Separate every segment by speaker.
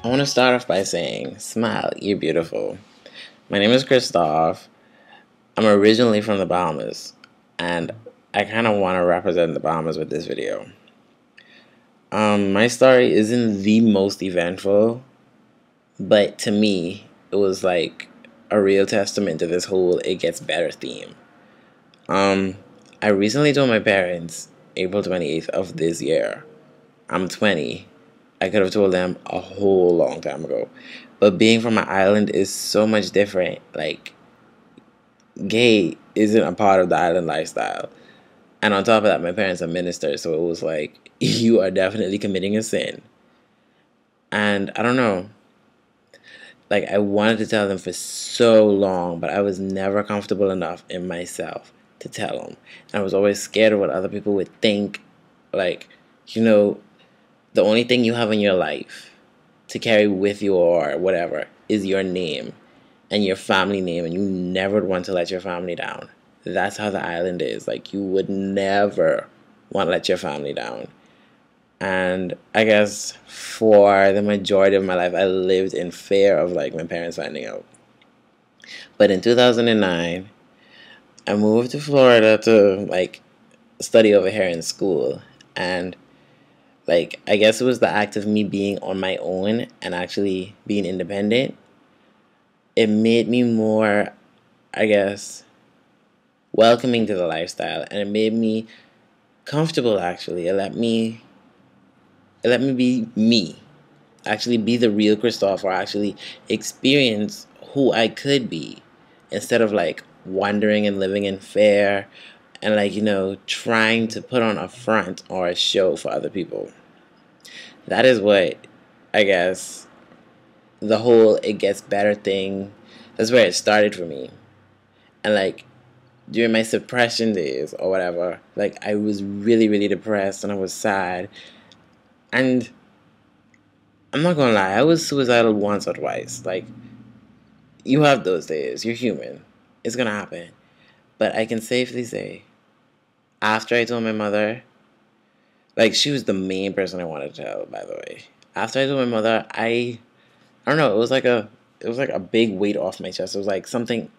Speaker 1: I want to start off by saying, smile, you're beautiful. My name is Christoph. I'm originally from the Bahamas, and I kind of want to represent the Bahamas with this video. My story isn't the most eventful, but to me, it was like a real testament to this whole it gets better theme. Um, I recently told my parents, April 28th of this year, I'm 20. I could have told them a whole long time ago. But being from an island is so much different. Like, gay isn't a part of the island lifestyle. And on top of that, my parents are ministers, so it was like, you are definitely committing a sin. And I don't know, like, I wanted to tell them for so long, but I was never comfortable enough in myself to tell them. And I was always scared of what other people would think. Like, you know, the only thing you have in your life to carry with you or whatever is your name and your family name, and you never would want to let your family down. That's how the island is. Like, you would never want to let your family down. And I guess for the majority of my life, I lived in fear of like my parents finding out. But in 2009, I moved to Florida to like study over here in school. And like, I guess it was the act of me being on my own and actually being independent. It made me more, I guess, welcoming to the lifestyle, and it made me comfortable. Actually, it let me be me, actually be the real Christoph, or actually experience who I could be, instead of like wandering and living in fear and like trying to put on a front or a show for other people. That is what, I guess, the whole it gets better thing, that's where it started for me. And like, during my suppression days or whatever, like, I was really, really depressed and I was sad. And I'm not gonna lie, I was suicidal once or twice. Like, you have those days, you're human, it's gonna happen. But I can safely say, after I told my mother, like, she was the main person I wanted to tell, by the way. After I told my mother, I don't know, it was like a big weight off my chest. It was like something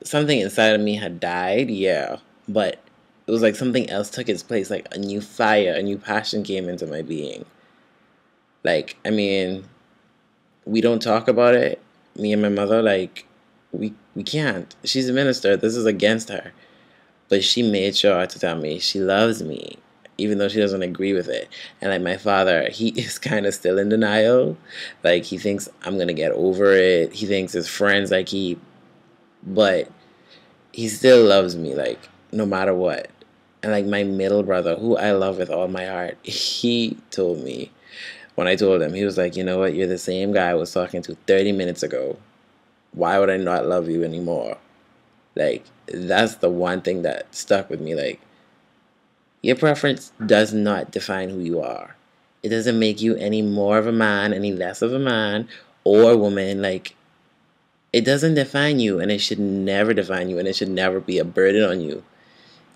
Speaker 1: inside of me had died, yeah, but it was like something else took its place. Like, a new fire, a new passion came into my being. Like, I mean, we don't talk about it, me and my mother. Like, we can't. She's a minister. This is against her. But she made sure to tell me she loves me, even though she doesn't agree with it. And like, my father, he is kind of still in denial. Like, he thinks I'm gonna get over it. He thinks his friends I keep, but he still loves me, like, no matter what. And like, my middle brother, who I love with all my heart, he told me, when I told him, he was like, you know what, you're the same guy I was talking to 30 minutes ago. Why would I not love you anymore? Like, that's the one thing that stuck with me. Like, your preference does not define who you are. It doesn't make you any more of a man, any less of a man or a woman. Like, it doesn't define you, and it should never define you, and it should never be a burden on you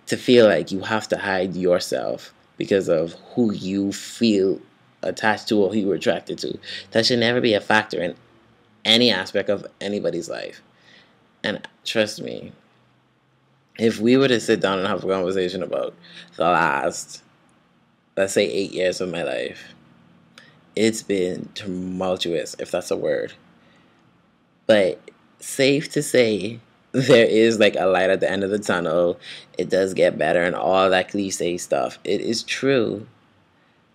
Speaker 1: to feel like you have to hide yourself because of who you feel attached to or who you're attracted to. That should never be a factor in any aspect of anybody's life. And trust me, if we were to sit down and have a conversation about the last, let's say, 8 years of my life, it's been tumultuous, if that's a word. But safe to say, there is like a light at the end of the tunnel. It does get better and all that cliche stuff. It is true.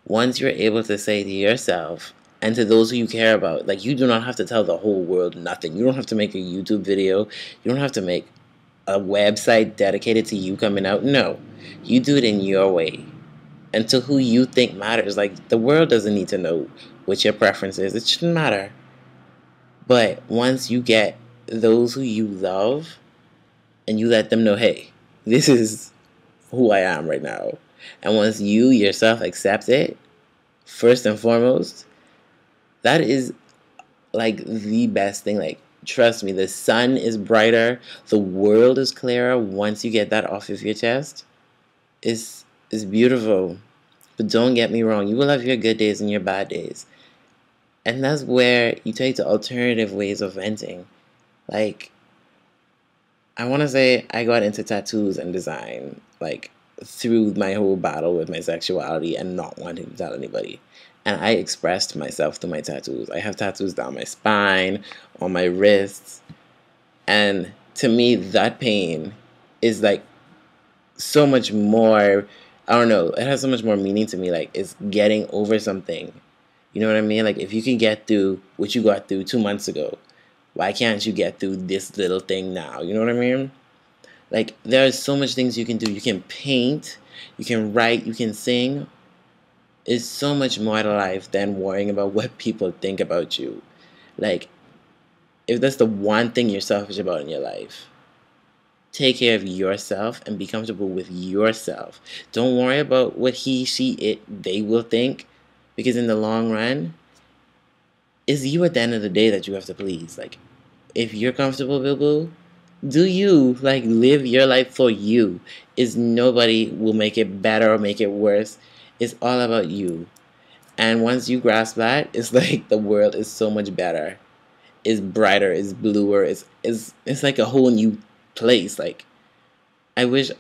Speaker 1: Once you're able to say to yourself and to those who you care about, like, you do not have to tell the whole world nothing. You don't have to make a YouTube video. You don't have to make a website dedicated to you coming out. No, you do it in your way and to who you think matters. Like, the world doesn't need to know what your preference is. It shouldn't matter. But once you get those who you love and you let them know, hey, this is who I am right now. And once you yourself accept it, first and foremost, that is like the best thing. Like, trust me, the sun is brighter, the world is clearer once you get that off of your chest. It's beautiful. But don't get me wrong, you will have your good days and your bad days. And that's where you take to alternative ways of venting. Like, I want to say I got into tattoos and design, like, through my whole battle with my sexuality and not wanting to tell anybody. And I expressed myself through my tattoos. I have tattoos down my spine, on my wrists. And to me, that pain is like so much more, I don't know, it has so much more meaning to me. Like, it's getting over something. You know what I mean? Like, if you can get through what you got through 2 months ago, why can't you get through this little thing now? You know what I mean? Like, there are so much things you can do. You can paint, you can write, you can sing. It's so much more to life than worrying about what people think about you. Like, if that's the one thing you're selfish about in your life, take care of yourself and be comfortable with yourself. Don't worry about what he, she, it, they will think, because in the long run, it's you at the end of the day that you have to please. Like, if you're comfortable, boo boo, do you. Like, live your life for you. Is nobody will make it better or make it worse. It's all about you. And once you grasp that, it's like the world is so much better. It's brighter, it's bluer, it's like a whole new place. Like, I wish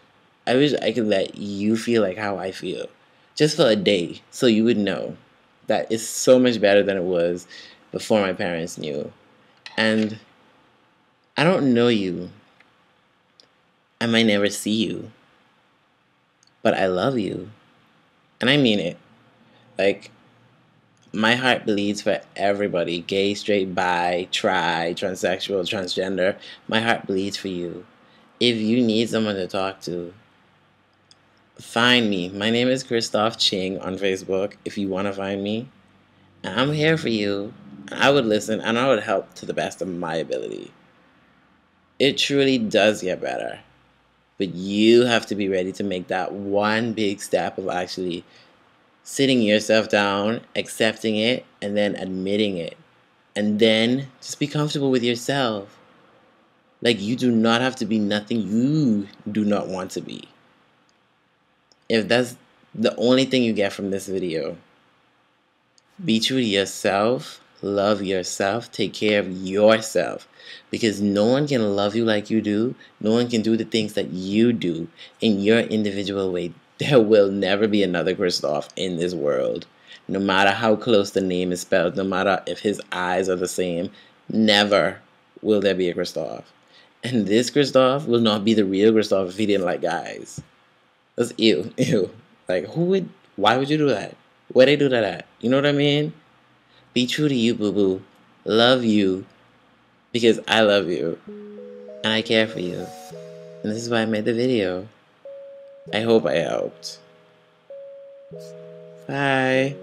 Speaker 1: I could let you feel like how I feel. Just for a day. So you would know that it's so much better than it was before my parents knew. And I don't know you. I might never see you. But I love you. And I mean it. Like, my heart bleeds for everybody. Gay, straight, bi, tri, transsexual, transgender. My heart bleeds for you. If you need someone to talk to, find me. My name is Christoph Ching on Facebook if you want to find me. And I'm here for you. I would listen and I would help to the best of my ability. It truly does get better. But you have to be ready to make that one big step of actually sitting yourself down, accepting it, and then admitting it. And then just be comfortable with yourself. Like, you do not have to be nothing you do not want to be. If that's the only thing you get from this video, be true to yourself, love yourself, take care of yourself. Because no one can love you like you do. No one can do the things that you do in your individual way. There will never be another Christoph in this world. No matter how close the name is spelled, no matter if his eyes are the same, never will there be a Christoph. And this Christoph will not be the real Christoph if he didn't like guys. That's ew, ew. Like, why would you do that? Where they do that at? You know what I mean? Be true to you, boo boo. Love you because I love you and I care for you. And this is why I made the video. I hope I helped. Bye.